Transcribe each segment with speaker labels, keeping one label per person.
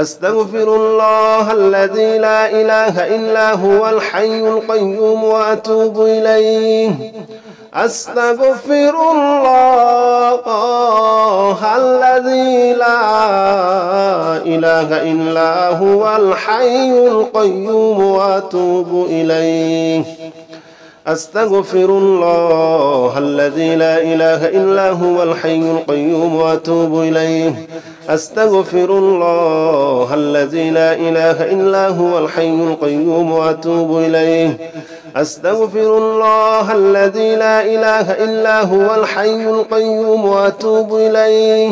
Speaker 1: أستغفر الله الذي لا إله إلا هو الحي القيوم وأتوب إليه. أستغفر الله الذي لا إله إلا هو الحي القيوم وأتوب إليه. أستغفر الله الذي لا إله إلا هو الحي القيوم وأتوب إليه. أستغفر الله الذي لا إله إلا هو الحي القيوم وأتوب إليه. أستغفر الله الذي لا إله إلا هو الحي القيوم وأتوب إليه.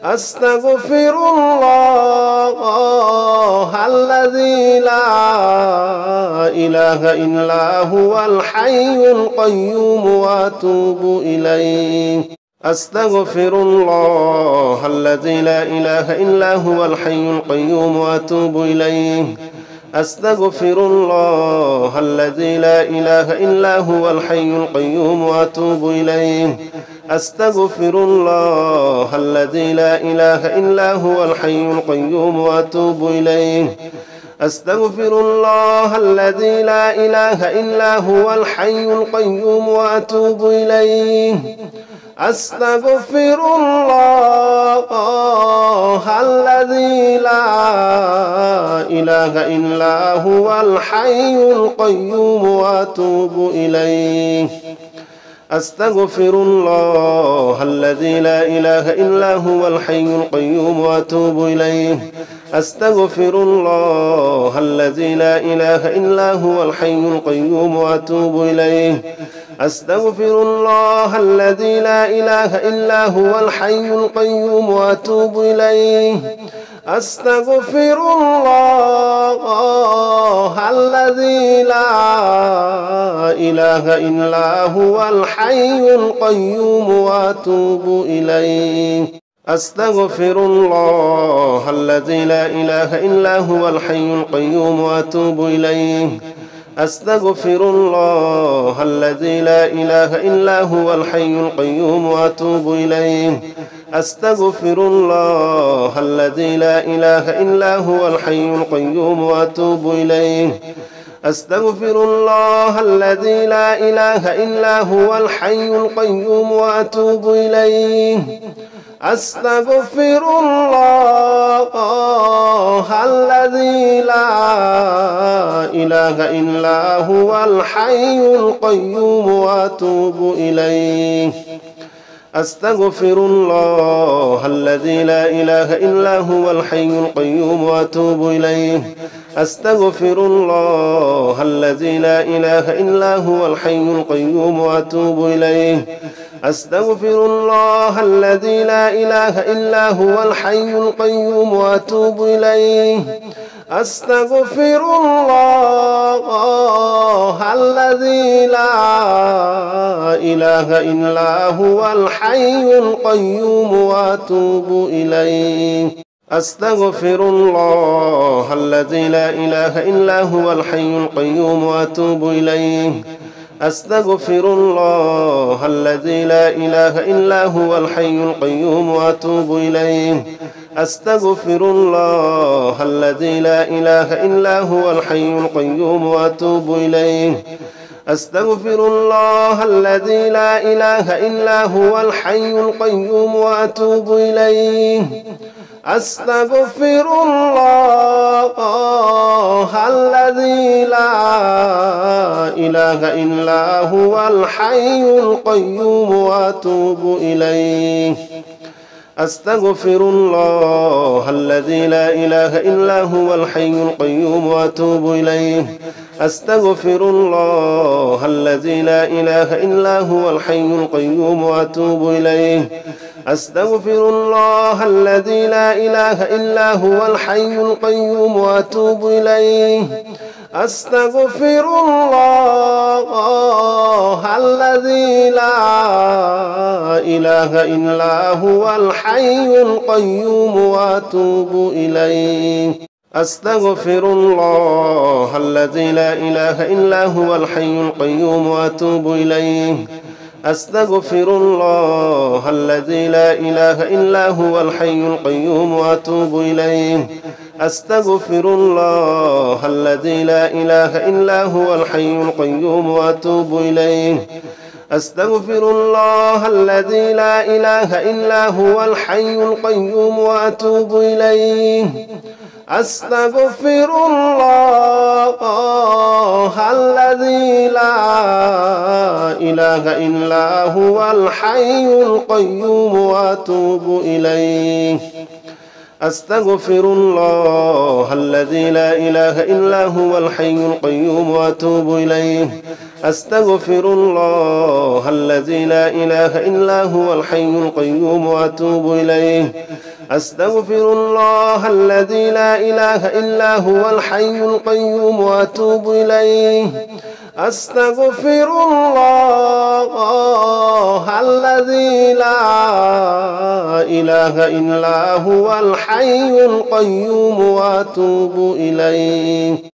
Speaker 1: أستغفر الله الذي لا إله إلا هو الحي القيوم وأتوب إليه. أستغفر الله الذي لا إله إلا هو الحي القيوم وأتوب إليه. أستغفر الله الذي لا إله إلا هو الحي القيوم وأتوب إليه. أستغفر الله الذي لا إله إلا هو الحي القيوم وأتوب إليه. أستغفر الله الذي لا إله إلا هو الحي القيوم وأتوب إليه. أستغفر الله الذي لا إله إلا هو الحي القيوم وأتوب إليه. أستغفر الله الذي لا إله إلا هو الحي القيوم وأتوب إليه. أستغفر الله الذي لا إله إلا هو الحي القيوم وأتوب إليه. أستغفر الله الذي لا إله إلا هو الحي القيوم وأتوب إليه. أستغفر الله الذي لا إله إلا هو الحي القيوم وأتوب إليه. أستغفر الله الذي لا إله إلا هو الحي القيوم وأتوب إليه. أستغفر الله الذي لا إله إلا هو الحي القيوم وأتوب إليه. أستغفر الله الذي لا إله إلا هو الحي القيوم وأتوب إليه. أستغفر الله الذي لا إله إلا هو الحي القيوم وأتوب إليه. أستغفر الله الذي لا إله إلا هو الحي القيوم وأتوب إليه. أستغفر الله الذي لا إله إلا هو الحي القيوم وأتوب إليه. أستغفر الله الذي لا إله إلا هو الحي القيوم وأتوب إليه. أستغفر الله الذي لا إله إلا هو الحي القيوم وأتوب إليه. أستغفر الله الذي لا إله إلا هو الحي القيوم وأتوب إليه. أستغفر الله الذي لا إله إلا هو الحي القيوم وأتوب إليه. أستغفر الله الذي لا إله إلا هو الحي القيوم وأتوب إليه. أستغفر الله الذي لا إله إلا هو الحي القيوم وأتوب إليه. أستغفر الله الذي لا إله إلا هو الحي القيوم وأتوب إليه. أستغفر الله الذي لا إله إلا هو الحي القيوم وأتوب إليه. أستغفر الله الذي لا إله إلا هو الحي القيوم وأتوب إليه. أستغفر الله الذي لا إله إلا هو الحي القيوم وأتوب إليه. أستغفر الله الذي لا إله إلا هو الحي القيوم وأتوب إليه. أستغفر الله الذي لا إله إلا هو الحي القيوم وأتوب إليه. أستغفر الله الذي لا إله إلا هو الحي القيوم وأتوب إليه. أستغفر الله الذي لا إله إلا هو الحي القيوم وأتوب إليه. أستغفر الله الذي لا إله إلا هو الحي القيوم وأتوب إليه أستغفر الله الذي لا إله إلا هو الحي القيوم وأتوب إليه أستغفر الله الذي لا إله إلا هو الحي القيوم وأتوب إليه أستغفر الله الذي لا إله إلا هو الحي القيوم وأتوب إليه أستغفر الله الذي لا إله إلا هو الحي القيوم وأتوب إليه أستغفر الله الذي لا إله إلا هو الحي القيوم وأتوب إليه أستغفر الله الذي لا إله إلا هو الحي القيوم وأتوب إليه.